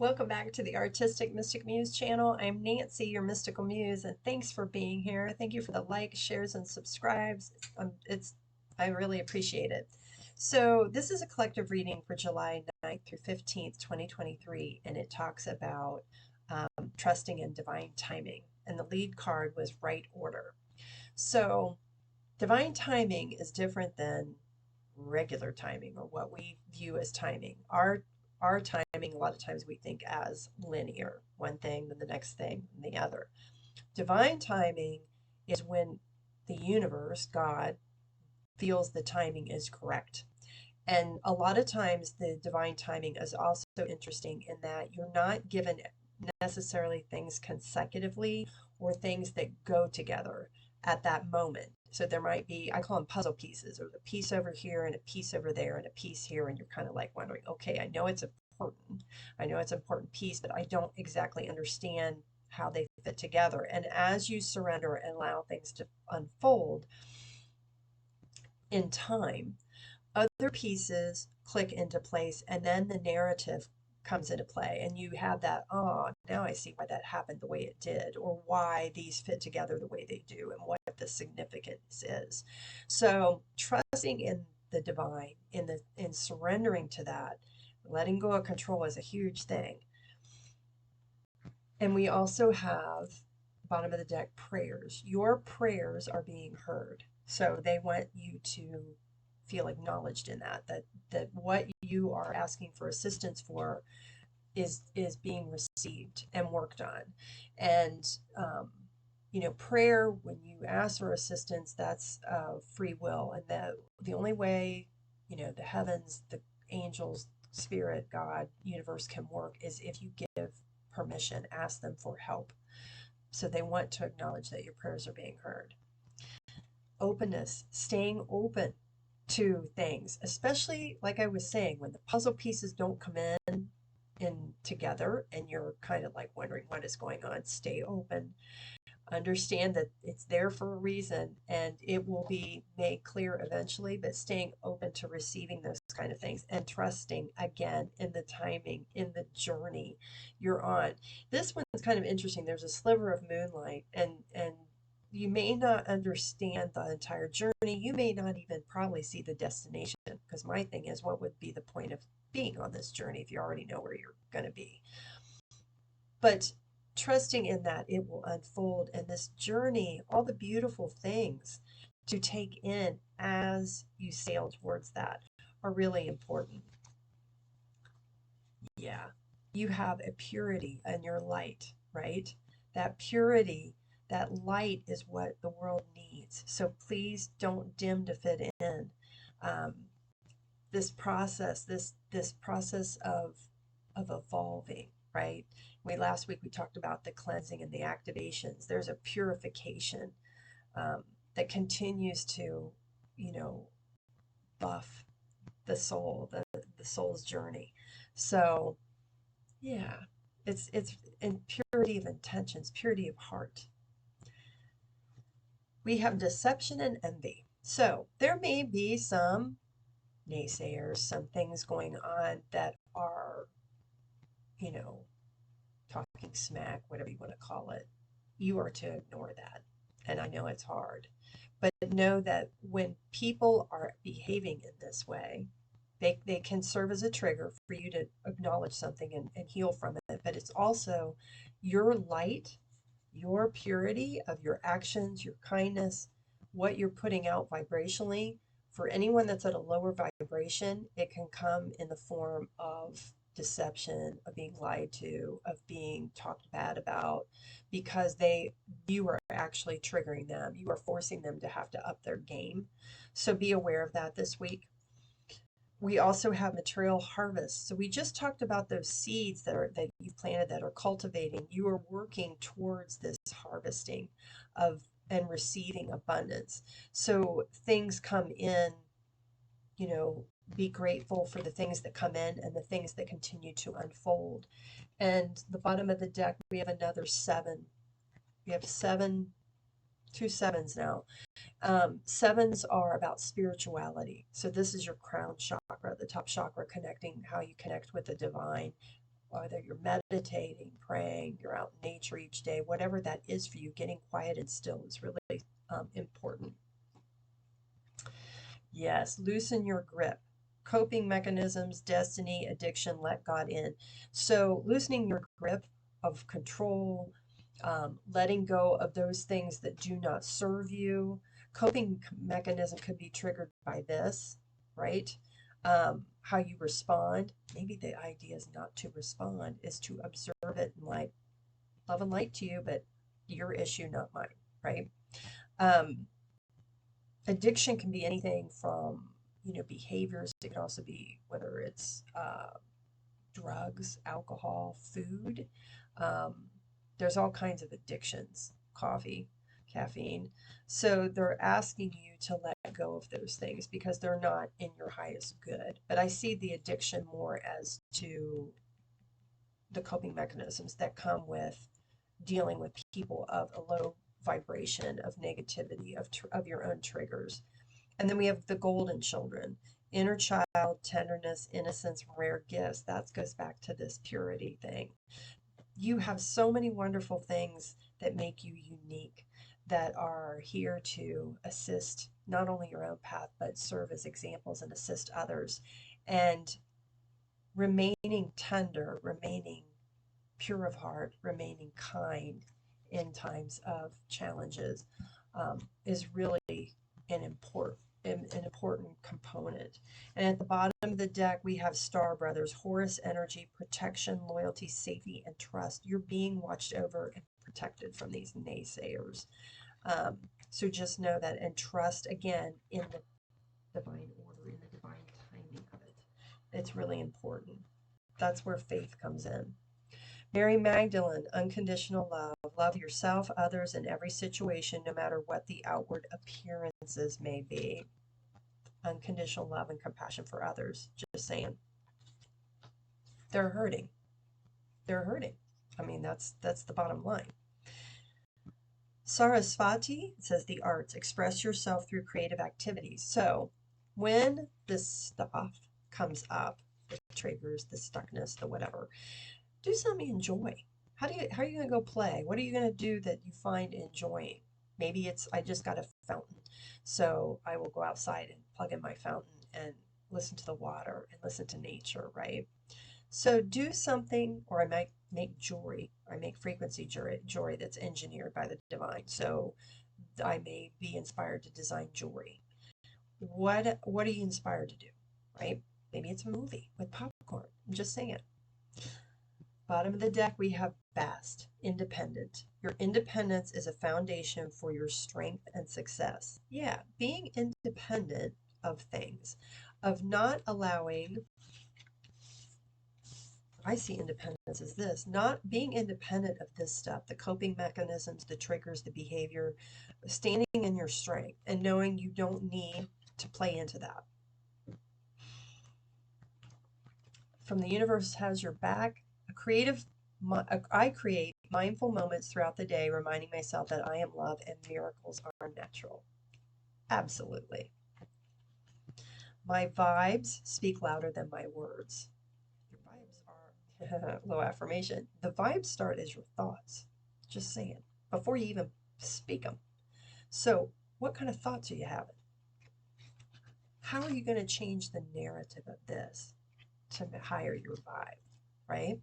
Welcome back to the Artistic Mystic Muse channel. I'm Nancy, your mystical muse, and thanks for being here. Thank you for the likes, shares, and subscribes. I really appreciate it. So this is a collective reading for July 9th through 15th, 2023, and it talks about trusting in divine timing. And the lead card was right order. So divine timing is different than regular timing, or what we view as timing. Our timing, a lot of times we think as linear, one thing, then the next thing, and the other. Divine timing is when the universe, God, feels the timing is correct. And a lot of times the divine timing is also interesting in that you're not given necessarily things consecutively or things that go together at that moment. So there might be, I call them puzzle pieces, or the piece over here and a piece over there and a piece here, and you're kind of like wondering, okay, I know it's important. I know it's an important piece, but I don't exactly understand how they fit together. And as you surrender and allow things to unfold in time, other pieces click into place, and then the narrative comes into play, and you have that, oh, now I see why that happened the way it did, or why these fit together the way they do, and what the significance is. So trusting in the divine, in surrendering to that, letting go of control is a huge thing. And we also have, bottom of the deck, prayers. Your prayers are being heard. So they want you to feel acknowledged in that what you are asking for assistance for is being received and worked on. And prayer, when you ask for assistance, that's free will, and the only way the heavens, the angels, spirit, God, universe can work is if you give permission, ask them for help. So they want to acknowledge that your prayers are being heard. Openness, staying open to things, especially like I was saying, when the puzzle pieces don't come in together and you're kind of like wondering what is going on. Stay open. Understand that it's there for a reason, and it will be made clear eventually, but staying open to receiving those kind of things and trusting again in the timing, in the journey you're on. This one's kind of interesting. There's a sliver of moonlight, and you may not understand the entire journey. You may not even probably see the destination, because my thing is, what would be the point of being on this journey if you already know where you're going to be? But trusting in that it will unfold, and this journey, all the beautiful things to take in as you sail towards that are really important. Yeah, you have a purity in your light, right? That purity, that light is what the world needs. So please don't dim to fit in. This process of evolving, right? Last week we talked about the cleansing and the activations. There's a purification that continues to, buff the soul, the soul's journey. So yeah, it's in purity of intentions, purity of heart. We have deception and envy. So there may be some naysayers, some things going on that are, talking smack, whatever you want to call it. You are to ignore that. And I know it's hard. But know that when people are behaving in this way, they can serve as a trigger for you to acknowledge something and heal from it. But it's also your light, your purity of your actions, your kindness, what you're putting out vibrationally. For anyone that's at a lower vibration, it can come in the form of deception, of being lied to, of being talked bad about, because you are actually triggering them. You are forcing them to have to up their game. So be aware of that this week. We also have material harvest. So we just talked about those seeds that you've planted, that are cultivating. You are working towards this harvesting of and receiving abundance. So things come in, be grateful for the things that come in and the things that continue to unfold. And the bottom of the deck, we have another 7. We have 2 sevens now. Sevens are about spirituality. So this is your crown chakra, the top chakra, connecting how you connect with the divine, whether you're meditating, praying, you're out in nature each day, whatever that is for you, getting quiet and still is really important. Yes, loosen your grip. Coping mechanisms, destiny, addiction, let God in. So loosening your grip of control, letting go of those things that do not serve you. Coping mechanism could be triggered by this, right? How you respond. Maybe the idea is not to respond, is to observe it and like love and light to you, but your issue, not mine, right? Addiction can be anything from, behaviors. It can also be whether it's drugs, alcohol, food. Um, there's all kinds of addictions, coffee, caffeine. So they're asking you to let go of those things because they're not in your highest good. But I see the addiction more as to the coping mechanisms that come with dealing with people of a low vibration, of negativity, of your own triggers. And then we have the golden children, inner child, tenderness, innocence, rare gifts. That goes back to this purity thing. You have so many wonderful things that make you unique, that are here to assist not only your own path, but serve as examples and assist others. And remaining tender, remaining pure of heart, remaining kind in times of challenges is really an important component. And at the bottom of the deck, we have Star Brothers, Horus energy, protection, loyalty, safety, and trust. You're being watched over and protected from these naysayers. So just know that, and trust again in the divine order, in the divine timing of it. It's really important. That's where faith comes in. Mary Magdalene, unconditional love. Love yourself, others, in every situation, no matter what the outward appearances may be. Unconditional love and compassion for others. Just saying. They're hurting. They're hurting. I mean, that's the bottom line. Sarasvati says the arts. Express yourself through creative activities. So when this stuff comes up, the triggers, the stuckness, the whatever, do something you enjoy. How are you going to go play? What are you going to do that you find enjoying? Maybe it's, I just got a fountain, so I will go outside and plug in my fountain and listen to the water and listen to nature, right? So do something, or I might make jewelry. I make frequency jewelry that's engineered by the divine. So I may be inspired to design jewelry. What are you inspired to do, right? Maybe it's a movie with popcorn. I'm just saying. Bottom of the deck, we have Bast, independent. Your independence is a foundation for your strength and success. Yeah, being independent of things, of not allowing, I see independence as this, not being independent of this stuff, the coping mechanisms, the triggers, the behavior, standing in your strength and knowing you don't need to play into that. From the universe has your back. I create mindful moments throughout the day, reminding myself that I am love and miracles are natural. Absolutely. My vibes speak louder than my words. Your vibes are low affirmation. The vibes start as your thoughts. Just saying, before you even speak them. So, what kind of thoughts are you having? How are you going to change the narrative of this to higher your vibe, right?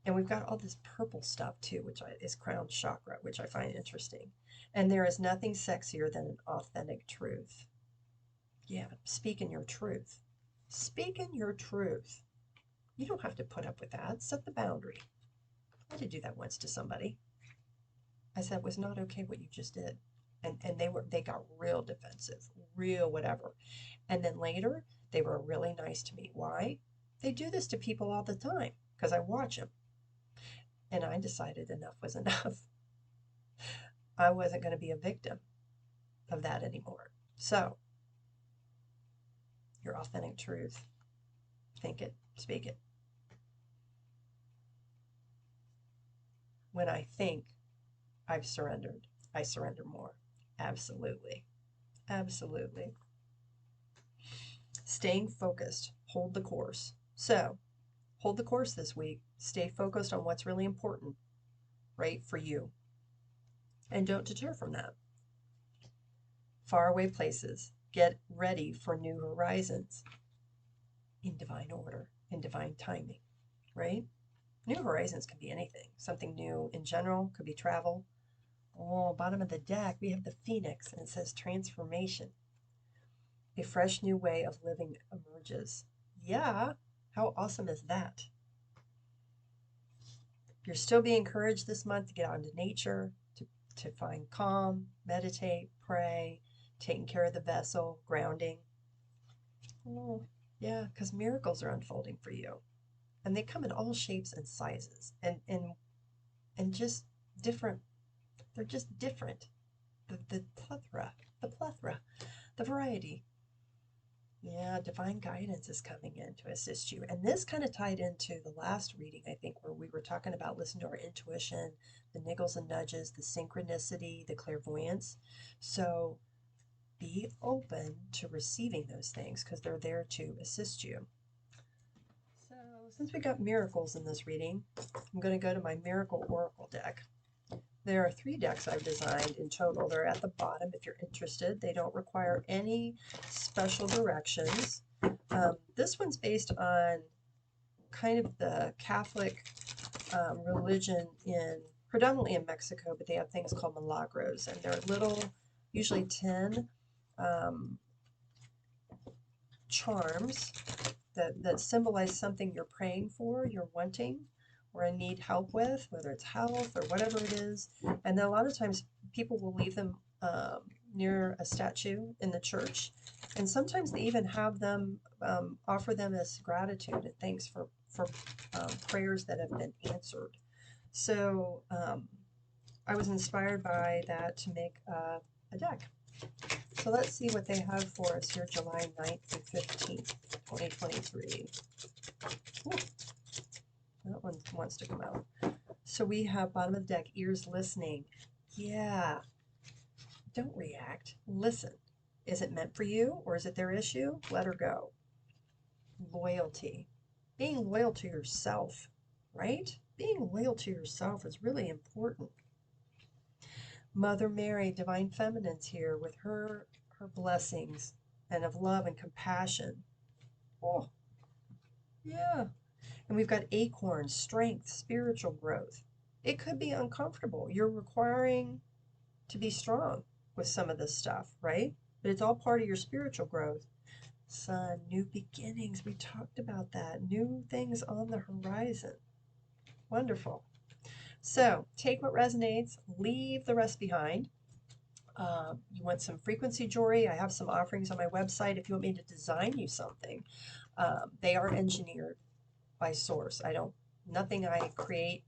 And we've got all this purple stuff too, which is crown chakra, which I find interesting. And there is nothing sexier than an authentic truth. Yeah, speaking your truth. Speaking your truth. You don't have to put up with that. Set the boundary. I had to do that once to somebody. I said it was not okay what you just did. And they got real defensive, real whatever. And then later, they were really nice to me. Why? They do this to people all the time because I watch them. And I decided enough was enough. I wasn't going to be a victim of that anymore. So, your authentic truth, think it, speak it. When I think I've surrendered, I surrender more. Absolutely. Absolutely. Staying focused, hold the course. So, hold the course this week. Stay focused on what's really important, right, for you. And don't deter from that. Faraway places. Get ready for new horizons in divine order, in divine timing, right? New horizons can be anything. Something new in general, could be travel. Oh, bottom of the deck, we have the Phoenix, and it says transformation. A fresh new way of living emerges. Yeah, how awesome is that? You're still being encouraged this month to get out into nature, to find calm, meditate, pray, taking care of the vessel, grounding. Oh, yeah, because miracles are unfolding for you. And they come in all shapes and sizes and just different. They're just different. The plethora, the variety. Yeah, divine guidance is coming in to assist you. And this kind of tied into the last reading, I think, where we were talking about listening to our intuition, the niggles and nudges, the synchronicity, the clairvoyance. So be open to receiving those things because they're there to assist you. So since we got miracles in this reading, I'm going to go to my Miracle Oracle deck. There are 3 decks I've designed in total. They're at the bottom if you're interested. They don't require any special directions. This one's based on kind of the Catholic religion predominantly in Mexico, but they have things called Milagros, and they're little, usually 10 charms that symbolize something you're praying for, you're wanting, or need help with, whether it's health or whatever it is. And then a lot of times people will leave them near a statue in the church. And sometimes they even have them offer them as gratitude and thanks for prayers that have been answered. So I was inspired by that to make a deck. So let's see what they have for us here, July 9th through 15th, 2023. Ooh. That one wants to come out. So we have bottom of the deck, ears listening. Yeah. Don't react. Listen. Is it meant for you or is it their issue? Let her go. Loyalty. Being loyal to yourself, right? Being loyal to yourself is really important. Mother Mary, Divine Feminine's here with her blessings and of love and compassion. Oh, yeah. And we've got acorns, strength, spiritual growth. It could be uncomfortable. You're requiring to be strong with some of this stuff, right? But it's all part of your spiritual growth. Sun, new beginnings. We talked about that. New things on the horizon. Wonderful. So take what resonates, leave the rest behind. You want some frequency jewelry? I have some offerings on my website. If you want me to design you something, they are engineered by source. Nothing I create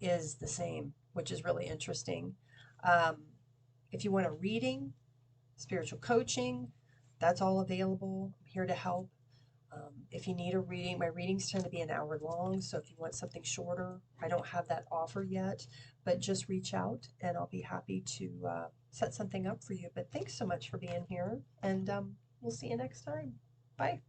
is the same, which is really interesting. If you want a reading, spiritual coaching, that's all available. I'm here to help. If you need a reading, my readings tend to be an hour long, so if you want something shorter, I don't have that offer yet, but just reach out and I'll be happy to set something up for you. But thanks so much for being here, and we'll see you next time. Bye.